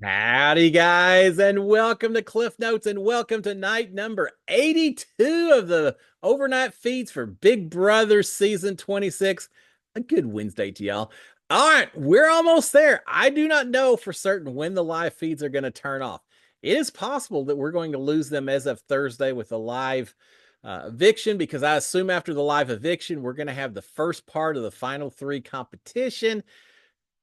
Howdy, guys, and welcome to Cliff Notes, and welcome to night number 82 of the overnight feeds for Big Brother season 26. A good Wednesday to y'all. All right, we're almost there. I do not know for certain when the live feeds are going to turn off. It is possible that we're going to lose them as of Thursday with the live eviction, because I assume after the live eviction, we're going to have the first part of the final three competition.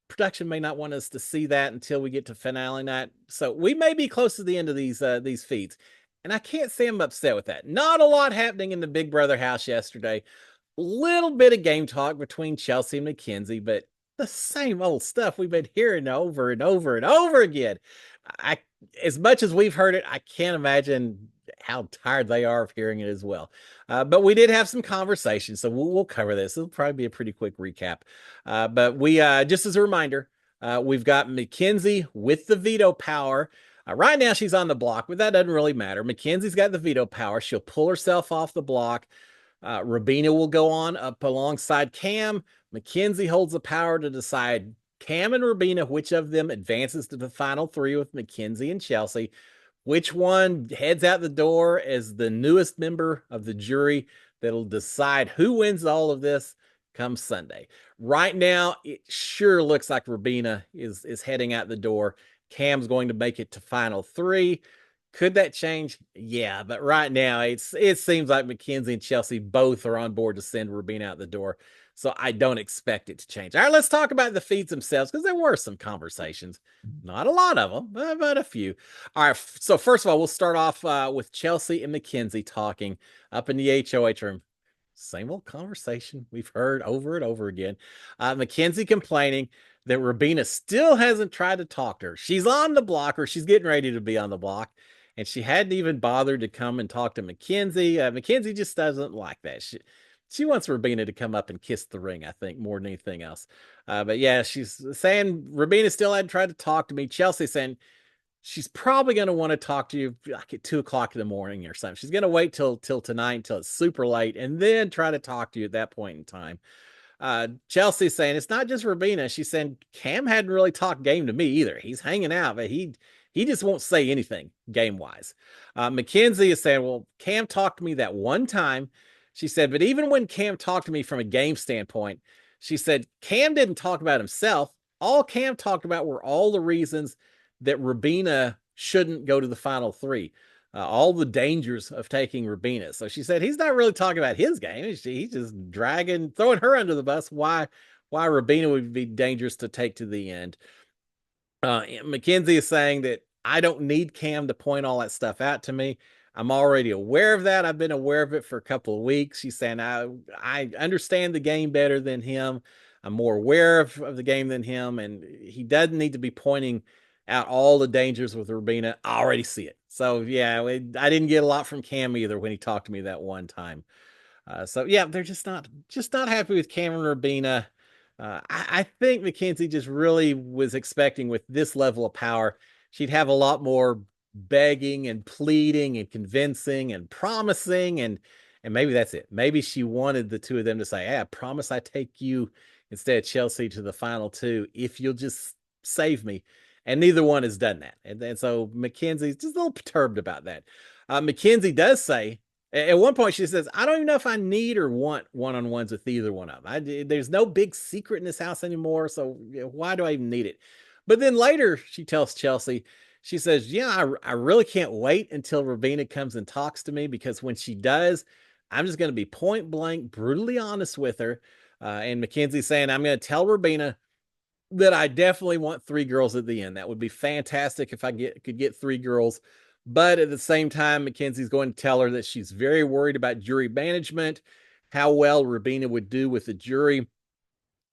Production may not want us to see that until we get to finale night. So we may be close to the end of these feeds. And I can't say I'm upset with that. Not a lot happening in the Big Brother house yesterday. Little bit of game talk between Chelsea and Mackenzie, but the same old stuff we've been hearing over and over and over again. I as much as we've heard it, I can't imagine how tired they are of hearing it as well. But we did have some conversations, so we'll cover this. It'll probably be a pretty quick recap. But we just as a reminder, we've got Mackenzie with the veto power. Right now, she's on the block, but that doesn't really matter. Mackenzie's got the veto power. She'll pull herself off the block. Robina will go on up alongside Cam. Mackenzie holds the power to decide Cam and Robina, which of them advances to the final three with Mackenzie and Chelsea, which one heads out the door as the newest member of the jury that'll decide who wins all of this come Sunday. Right now, it sure looks like Robina is heading out the door. Cam's going to make it to final three. Could that change? Yeah, but right now it seems like Mackenzie and Chelsea both are on board to send Rubina out the door. So I don't expect it to change. All right, let's talk about the feeds themselves, because there were some conversations. Not a lot of them, but a few. All right, so first of all, we'll start off with Chelsea and Mackenzie talking up in the HOH room. Same old conversation we've heard over and over again. Mackenzie complaining that Rubina still hasn't tried to talk to her. She's on the block, or she's getting ready to be on the block, and she hadn't even bothered to come and talk to Mackenzie. Mackenzie just doesn't like that. She wants Rubina to come up and kiss the ring, I think, more than anything else. But yeah, she's saying Rubina still hadn't tried to talk to me. Chelsea saying she's probably going to want to talk to you like at 2 o'clock in the morning or something. She's going to wait till tonight, until it's super late, and then try to talk to you at that point in time. Chelsea's saying it's not just Rubina. She's saying Cam hadn't really talked game to me either. He's hanging out, but he just won't say anything game wise. Mackenzie is saying, well, Cam talked to me that one time. She said, but even when Cam talked to me from a game standpoint, she said Cam didn't talk about himself. All Cam talked about were all the reasons that Rubina shouldn't go to the final three. All the dangers of taking Rubina. So she said he's not really talking about his game. He's just throwing her under the bus. Why Rubina would be dangerous to take to the end. Mackenzie is saying that I don't need Cam to point all that stuff out to me. I'm already aware of that. I've been aware of it for a couple of weeks. She's saying I understand the game better than him. I'm more aware of the game than him, and he doesn't need to be pointing out all the dangers with Rubina. I already see it. So yeah, I didn't get a lot from Cam either when he talked to me that one time. So yeah, they're just not happy with Cam and Rubina. I think Mackenzie just really was expecting with this level of power, she'd have a lot more begging and pleading and convincing and promising, and maybe that's it. Maybe she wanted the two of them to say, "Hey, I promise I take you instead of Chelsea to the final two if you'll just save me." And neither one has done that. And so Mackenzie's just a little perturbed about that. Mackenzie does say, at one point, she says, I don't even know if I need or want one-on-ones with either one of them. There's no big secret in this house anymore, so why do I even need it? But then later, she tells Chelsea, she says, yeah, I really can't wait until Rubina comes and talks to me, because when she does, I'm just going to be point blank, brutally honest with her. And Mackenzie's saying, I'm going to tell Rubina that I definitely want three girls at the end. That would be fantastic if I could get three girls. But at the same time, Mackenzie's going to tell her that she's very worried about jury management, how well Rubina would do with the jury.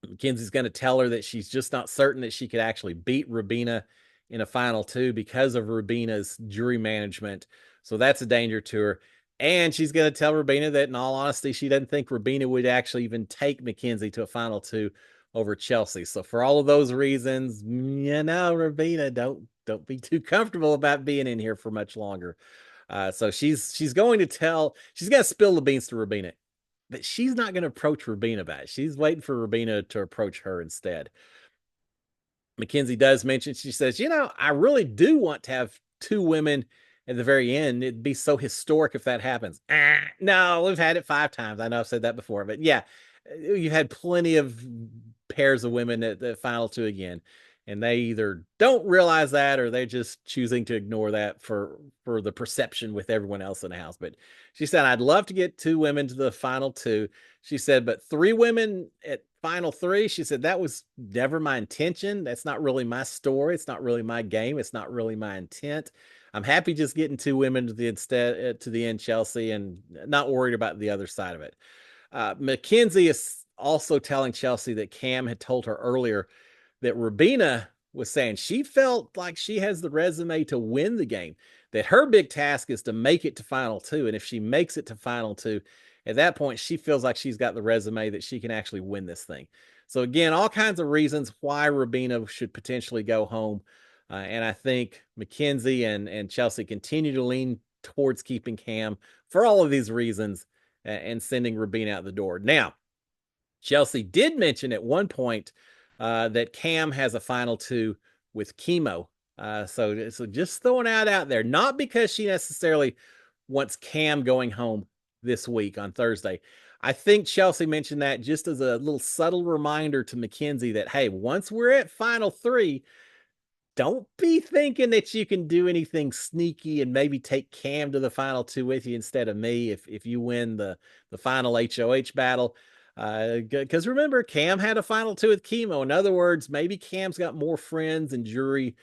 Mackenzie's going to tell her that she's just not certain that she could actually beat Rubina in a final two because of Rubina's jury management. So that's a danger to her. And she's going to tell Rubina that, in all honesty, she doesn't think Rubina would actually even take Mackenzie to a final two over Chelsea. So for all of those reasons, Rubina, don't be too comfortable about being in here for much longer. So she's going to spill the beans to Rubina, but she's not going to approach Rubina about it. She's waiting for Rubina to approach her instead. Mackenzie does mention, she says, I really do want to have two women at the very end. It'd be so historic if that happens. No, we've had it 5 times. I know I've said that before, but yeah, you've had plenty of pairs of women at the final two again. And they either don't realize that or they're just choosing to ignore that for the perception with everyone else in the house. But she said, I'd love to get two women to the final two. She said, but three women at final three, she said, that was never my intention. That's not really my story. It's not really my game. It's not really my intent. I'm happy just getting two women to the end, Chelsea, and not worried about the other side of it. Mackenzie is also telling Chelsea that Cam had told her earlier that Rabina was saying she felt like she has the resume to win the game, that her big task is to make it to final two. And if she makes it to final two, at that point, she feels like she's got the resume that she can actually win this thing. So, again, all kinds of reasons why Rabina should potentially go home. And I think Mackenzie and Chelsea continue to lean towards keeping Cam for all of these reasons and sending Rabina out the door. Now, Chelsea did mention at one point that Cam has a final two with chemo. So just throwing out there, not because she necessarily wants Cam going home this week on Thursday. I think Chelsea mentioned that just as a little subtle reminder to Mackenzie that, hey, once we're at final three, don't be thinking that you can do anything sneaky and maybe take Cam to the final two with you instead of me if you win the final HOH battle. Because remember, Cam had a final two with chemo. In other words, maybe Cam's got more friends and jury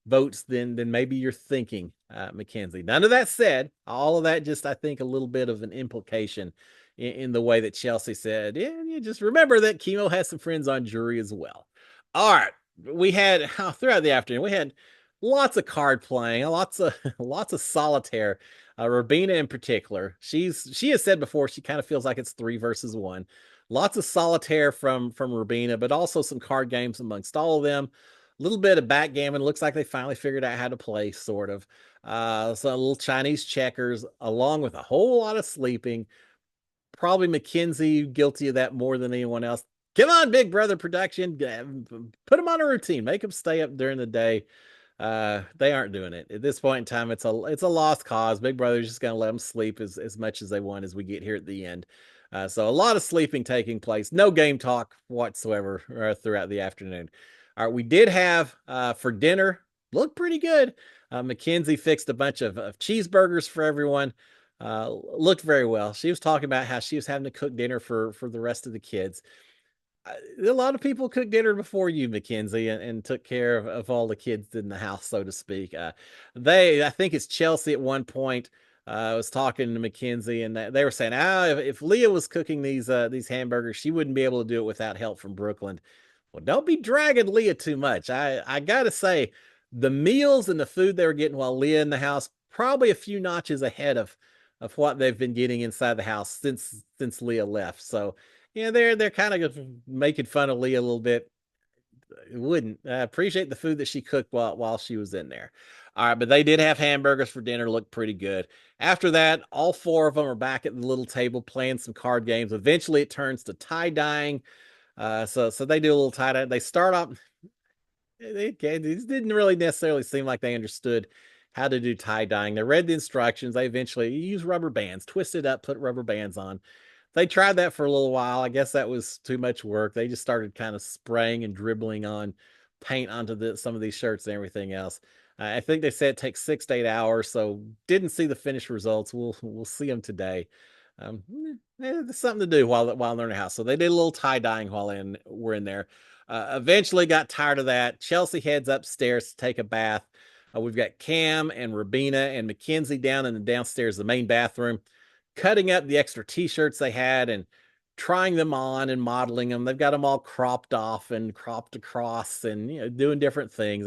votes than maybe you're thinking, Mackenzie. None of that said. All of that just, I think, a little bit of an implication in the way that Chelsea said, yeah, you just remember that chemo has some friends on jury as well. All right, we had throughout the afternoon we had lots of card playing, lots of lots of solitaire. Rabina in particular, she has said before she kind of feels like it's 3 versus 1. Lots of solitaire from Rabina, but also some card games amongst all of them. A little bit of backgammon. Looks like they finally figured out how to play, sort of. So a little Chinese checkers, along with a whole lot of sleeping. Probably Mackenzie guilty of that more than anyone else. Come on, Big Brother production, put them on a routine, make them stay up during the day. They aren't doing it at this point in time. It's a lost cause. Big Brother's just going to let them sleep as much as they want as we get here at the end. So a lot of sleeping taking place. No game talk whatsoever throughout the afternoon. All right, we did have for dinner. Looked pretty good. Mackenzie fixed a bunch of cheeseburgers for everyone. Looked very well. She was talking about how she was having to cook dinner for the rest of the kids. A lot of people cooked dinner before you, Mackenzie, and took care of all the kids in the house, so to speak. I think it's Chelsea at one point. Was talking to Mackenzie, and they were saying, if Leah was cooking these hamburgers, she wouldn't be able to do it without help from Brooklyn. Well, don't be dragging Leah too much. I gotta say, the meals and the food they were getting while Leah in the house, probably a few notches ahead of what they've been getting inside the house since Leah left. So yeah, they're kind of making fun of Leah a little bit. Wouldn't appreciate the food that she cooked while she was in there. All right, but they did have hamburgers for dinner, looked pretty good. After that, all four of them are back at the little table playing some card games. Eventually, it turns to tie dyeing. So they do a little tie dye. They start off. These didn't really necessarily seem like they understood how to do tie dyeing. They read the instructions. They eventually use rubber bands, twist it up, put rubber bands on. They tried that for a little while. I guess that was too much work. They just started kind of spraying and dribbling on paint onto some of these shirts and everything else. I think they said it takes 6 to 8 hours, so didn't see the finished results. We'll see them today. Um, There's something to do while they're in the house. So they did a little tie dyeing while we're in there. Eventually got tired of that. Chelsea heads upstairs to take a bath. We've got Cam and Rabina and Mackenzie down in the downstairs, the main bathroom, cutting up the extra t-shirts they had and trying them on and modeling them. They've got them all cropped off and cropped across and doing different things.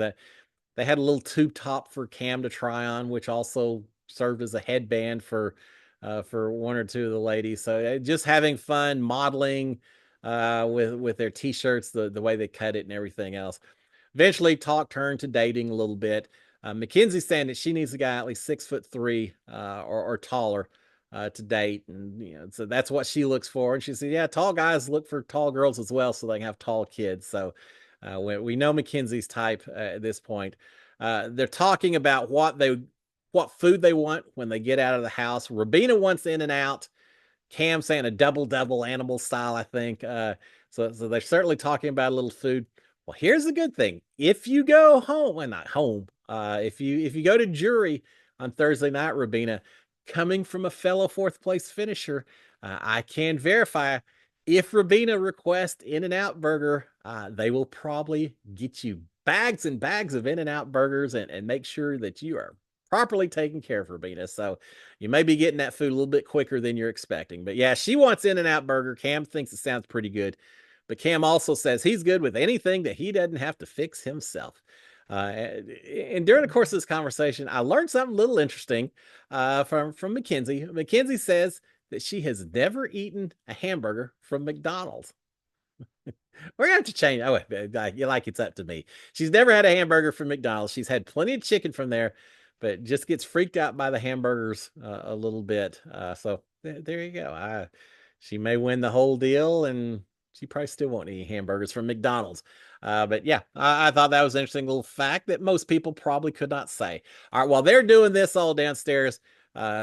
They had a little tube top for Cam to try on, which also served as a headband for one or two of the ladies. So just having fun modeling with their t-shirts, the way they cut it and everything else. Eventually, talk turned to dating a little bit. Mackenzie's saying that she needs a guy at least 6'3" or taller to date, and so that's what she looks for. And she said, "Yeah, tall guys look for tall girls as well, so they can have tall kids." So We know Mackenzie's type at this point. They're talking about what food they want when they get out of the house. Rabina wants In and Out. Cam saying a double double animal style, I think. So they're certainly talking about a little food. Well, here's the good thing: if you go home, well, not home, if you go to jury on Thursday night, Rabina, coming from a fellow fourth place finisher, I can verify if Rabina requests In and Out burger, they will probably get you bags and bags of In and Out burgers and make sure that you are properly taken care of, Rabina. So you may be getting that food a little bit quicker than you're expecting. But yeah, she wants In and Out burger. Cam thinks it sounds pretty good. But Cam also says he's good with anything that he doesn't have to fix himself. And during the course of this conversation, I learned something a little interesting from Mackenzie. Mackenzie says that she has never eaten a hamburger from McDonald's. We're gonna have to change. Oh, you like it's up to me. She's never had a hamburger from McDonald's. She's had plenty of chicken from there, but just gets freaked out by the hamburgers a little bit. So there you go. She may win the whole deal, and she probably still won't eat hamburgers from McDonald's. But yeah, I thought that was an interesting little fact that most people probably could not say. All right, while they're doing this all downstairs,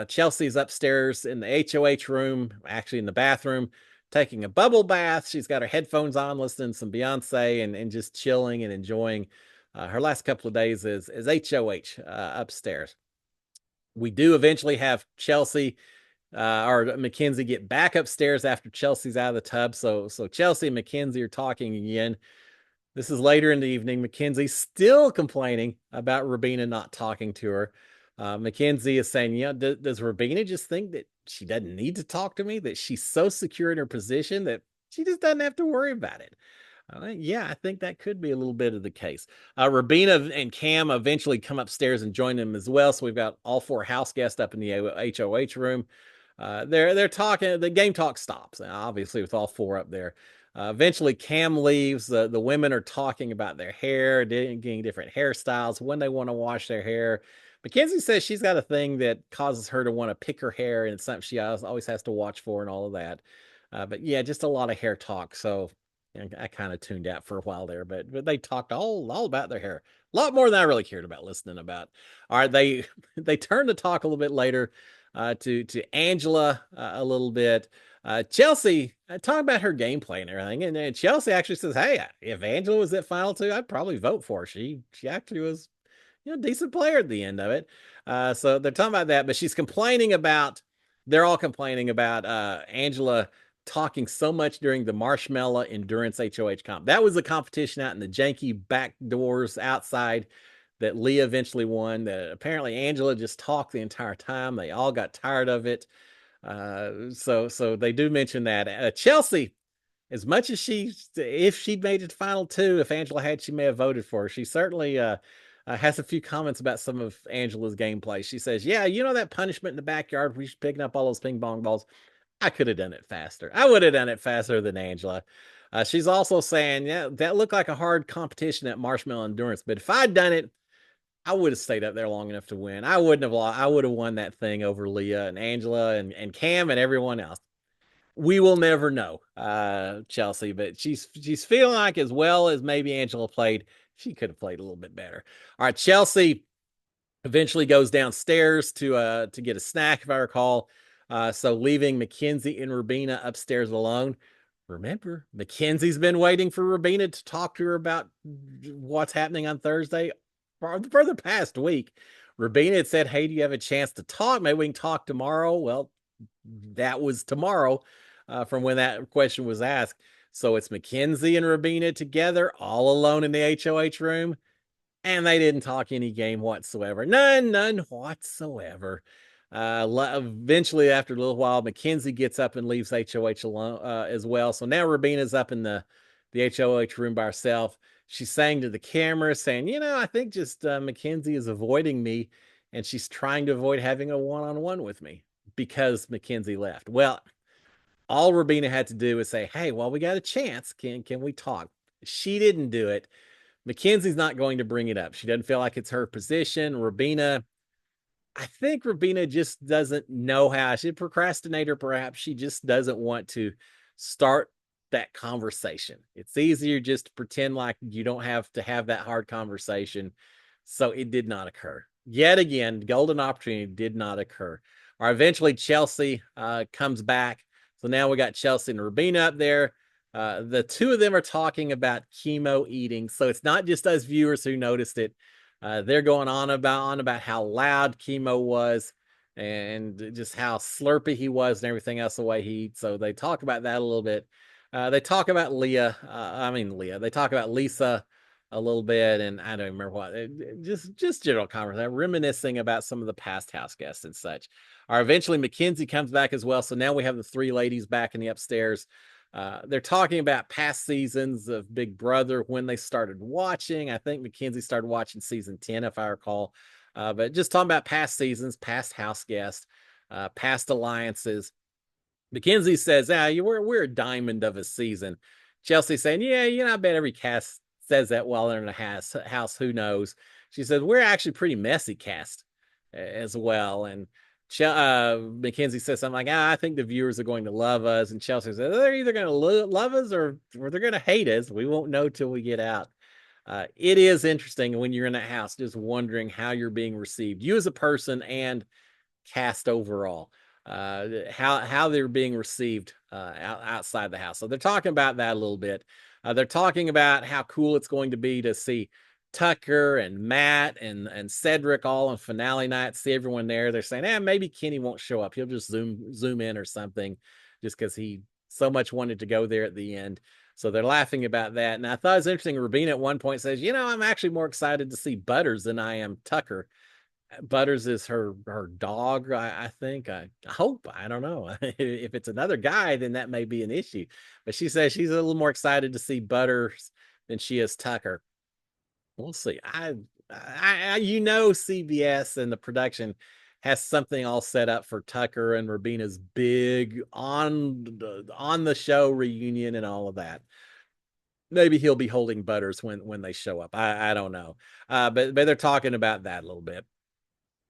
Chelsea's upstairs in the HOH room, actually in the bathroom, taking a bubble bath. She's got her headphones on, listening to some Beyonce and just chilling and enjoying her last couple of days as HOH upstairs. We do eventually have Chelsea or Mackenzie get back upstairs after Chelsea's out of the tub. So Chelsea and Mackenzie are talking again. This is later in the evening. Mackenzie's still complaining about Rabina not talking to her. Mackenzie is saying, does Rabina just think that she doesn't need to talk to me, that she's so secure in her position that she just doesn't have to worry about it? Yeah, I think that could be a little bit of the case. Rabina and Cam eventually come upstairs and join them as well. So we've got all four house guests up in the HOH room. They're talking. The game talk stops, obviously, with all four up there. Eventually, Cam leaves. The women are talking about their hair, getting different hairstyles, when they want to wash their hair. Mackenzie says she's got a thing that causes her to want to pick her hair, and it's something she always has to watch for and all of that. But yeah, just a lot of hair talk. So I kind of tuned out for a while there, but they talked all about their hair. A lot more than I really cared about listening about. All right, they turn to talk a little bit later to Angela a little bit. Chelsea talking about her gameplay and everything, and Chelsea actually says, "Hey, if Angela was at final two, I'd probably vote for her. She actually was, decent player at the end of it." So they're talking about that, but they're all complaining about Angela talking so much during the Marshmallow Endurance HOH comp. That was a competition out in the janky back doors outside that Leah eventually won. That apparently Angela just talked the entire time. They all got tired of it. So they do mention that. Chelsea, as much as if she made it to final two, if Angela had, she may have voted for her. She certainly has a few comments about some of Angela's gameplay. She says, "Yeah, that punishment in the backyard where she's picking up all those ping pong balls. I could have done it faster. I would have done it faster than Angela." She's also saying, "Yeah, that looked like a hard competition at Marshmallow Endurance, but if I'd done it, I would have stayed up there long enough to win. I wouldn't have lost. I would have won that thing over Leah and Angela and Cam and everyone else." We will never know, Chelsea, but she's feeling like as well as maybe Angela played, she could have played a little bit better. All right, Chelsea eventually goes downstairs to get a snack, if I recall. So leaving Mackenzie and Rabina upstairs alone. Remember, Mackenzie's been waiting for Rabina to talk to her about what's happening on Thursday for the past week. Rabina had said, "Hey, do you have a chance to talk? Maybe we can talk tomorrow." Well, that was tomorrow from when that question was asked. So it's Mackenzie and Rabina together, all alone in the HOH room, and they didn't talk any game whatsoever. None whatsoever. Eventually, after a little while, Mackenzie gets up and leaves HOH alone as well. So now Rabina's up in the HOH room by herself. She's saying to the camera, saying, "I think just Mackenzie is avoiding me, and she's trying to avoid having a one-on-one with me because Mackenzie left." Well, all Rabina had to do was say, "Hey, well, we got a chance. Can we talk?" She didn't do it. Mackenzie's not going to bring it up. She doesn't feel like it's her position. I think Rabina just doesn't know how. She's a procrastinator, perhaps. She just doesn't want to start that conversation. It's easier just to pretend like you don't have to have that hard conversation. So it did not occur. Yet again, golden opportunity did not occur. Or eventually Chelsea comes back. So now we got Chelsea and Rubina up there. The two of them are talking about chemo eating. So it's not just us viewers who noticed it. They're going on about how loud chemo was and just how slurpy he was and everything else the way he eats. So they talk about that a little bit. They talk about Leah. Leah. They talk about Lisa a little bit, and I don't remember what. Just general conversation, reminiscing about some of the past house guests and such. Or eventually, Mackenzie comes back as well. So now we have the three ladies back in the upstairs. They're talking about past seasons of Big Brother when they started watching. I think Mackenzie started watching season 10, if I recall. But just talking about past seasons, past house guests, past alliances. Mackenzie says, we're a diamond of a season. Chelsea saying, yeah, I bet every cast says that while they're in a house. Who knows? She says, we're actually pretty messy cast as well. And Mackenzie says something like, I think the viewers are going to love us. And Chelsea says, they're either going to love us or they're going to hate us. We won't know till we get out. It is interesting when you're in that house, just wondering how you're being received, you as a person and cast overall, how they're being received outside the house. So they're talking about that a little bit. They're talking about how cool it's going to be to see Tucker and Matt and Cedric all on finale night, see everyone there. They're saying, maybe Kenny won't show up. He'll just zoom in or something, just because he so much wanted to go there at the end. So they're laughing about that. And I thought it was interesting. Rubina at one point says, I'm actually more excited to see Butters than I am Tucker. Butters is her dog, I think. I hope. I don't know. If it's another guy, then that may be an issue. But she says she's a little more excited to see Butters than she is Tucker. We'll see. CBS and the production has something all set up for Tucker and Rubina's big on the show reunion and all of that. Maybe he'll be holding Butters when they show up. I don't know. But they're talking about that a little bit.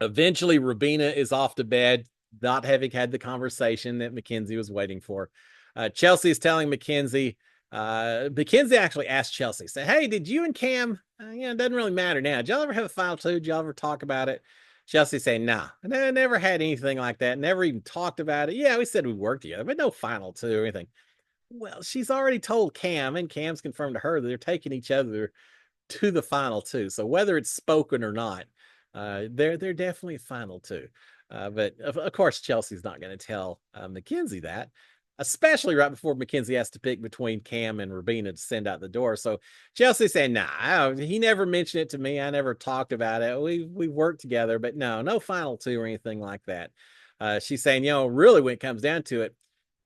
Eventually, Rubina is off to bed, not having had the conversation that Mackenzie was waiting for. Chelsea is telling Mackenzie. Mackenzie actually asked Chelsea, say, hey, did you and Cam, it doesn't really matter now. Did y'all ever have a final two? Did y'all ever talk about it? Chelsea saying, nah, I never had anything like that. Never even talked about it. Yeah, we said we worked together, but no final two or anything. Well, she's already told Cam, and Cam's confirmed to her that they're taking each other to the final two. So whether it's spoken or not, they're definitely final two. But of course, Chelsea's not going to tell Mackenzie that, especially right before Mackenzie has to pick between Cam and Rubina to send out the door. So Chelsea saying, nah, he never mentioned it to me. I never talked about it. We worked together, but no final two or anything like that. She's saying, really when it comes down to it,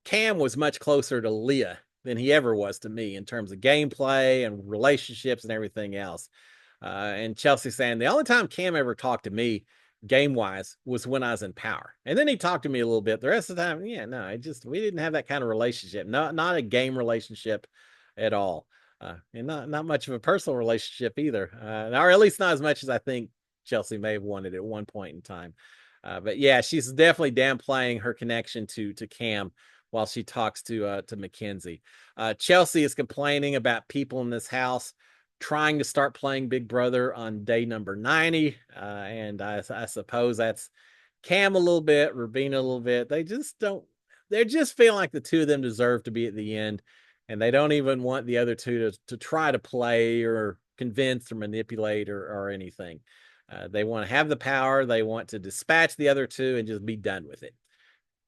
Cam was much closer to Leah than he ever was to me in terms of gameplay and relationships and everything else. And Chelsea saying the only time Cam ever talked to me game wise was when I was in power. And then he talked to me a little bit. The rest of the time, we didn't have that kind of relationship. Not a game relationship at all. And not much of a personal relationship either. Or at least not as much as I think Chelsea may have wanted at one point in time. But yeah, she's definitely downplaying her connection to Cam while she talks to Mackenzie. Chelsea is complaining about people in this house trying to start playing Big Brother on day number 90. And I suppose that's Cam a little bit, Rubina a little bit. They're just feeling like the two of them deserve to be at the end. And they don't even want the other two to try to play or convince or manipulate or anything. They want to have the power. They want to dispatch the other two and just be done with it.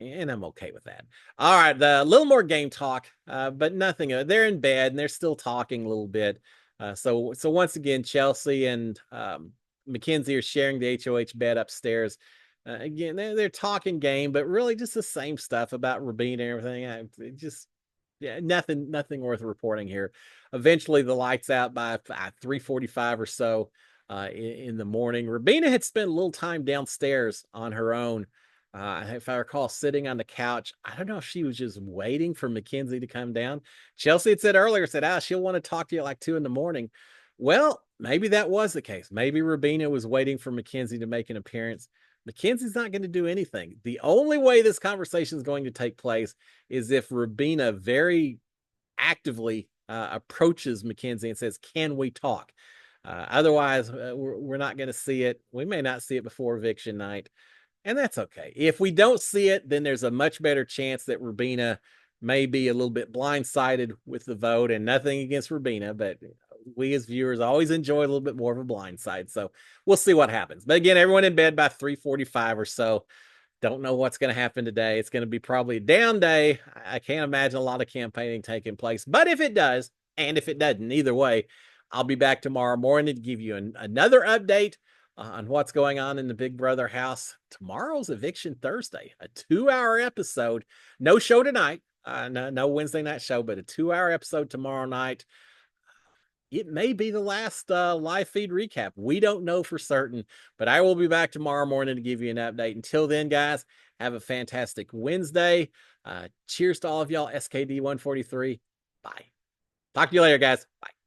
And I'm okay with that. All right, a little more game talk, but nothing. They're in bed and they're still talking a little bit. So once again, Chelsea and Mackenzie are sharing the HOH bed upstairs. Again, they're talking game, but really just the same stuff about Rubina and everything. Nothing worth reporting here. Eventually, the lights out by 3:45 or so in the morning. Rubina had spent a little time downstairs on her own. If I recall, sitting on the couch. I don't know if she was just waiting for Mackenzie to come down. Chelsea had said earlier, she'll want to talk to you at like 2 a.m. Well, maybe that was the case. Maybe Rubina was waiting for Mackenzie to make an appearance. Mackenzie's not going to do anything. The only way this conversation is going to take place is if Rubina very actively approaches Mackenzie and says, "Can we talk?" Otherwise, we're not going to see it. We may not see it before eviction night, and that's okay. If we don't see it, then there's a much better chance that Rubina may be a little bit blindsided with the vote, and nothing against Rubina, but we as viewers always enjoy a little bit more of a blindside. So we'll see what happens. But again, everyone in bed by 3:45 or so. Don't know what's going to happen today. It's going to be probably a down day. I can't imagine a lot of campaigning taking place. But if it does, and if it doesn't, either way, I'll be back tomorrow morning to give you another update on what's going on in the Big Brother house. Tomorrow's Eviction Thursday, a 2-hour episode. No show tonight. No Wednesday night show, but a 2-hour episode tomorrow night. It may be the last live feed recap. We don't know for certain, but I will be back tomorrow morning to give you an update. Until then, guys, have a fantastic Wednesday. Cheers to all of y'all. SKD 143. Bye. Talk to you later, guys. Bye.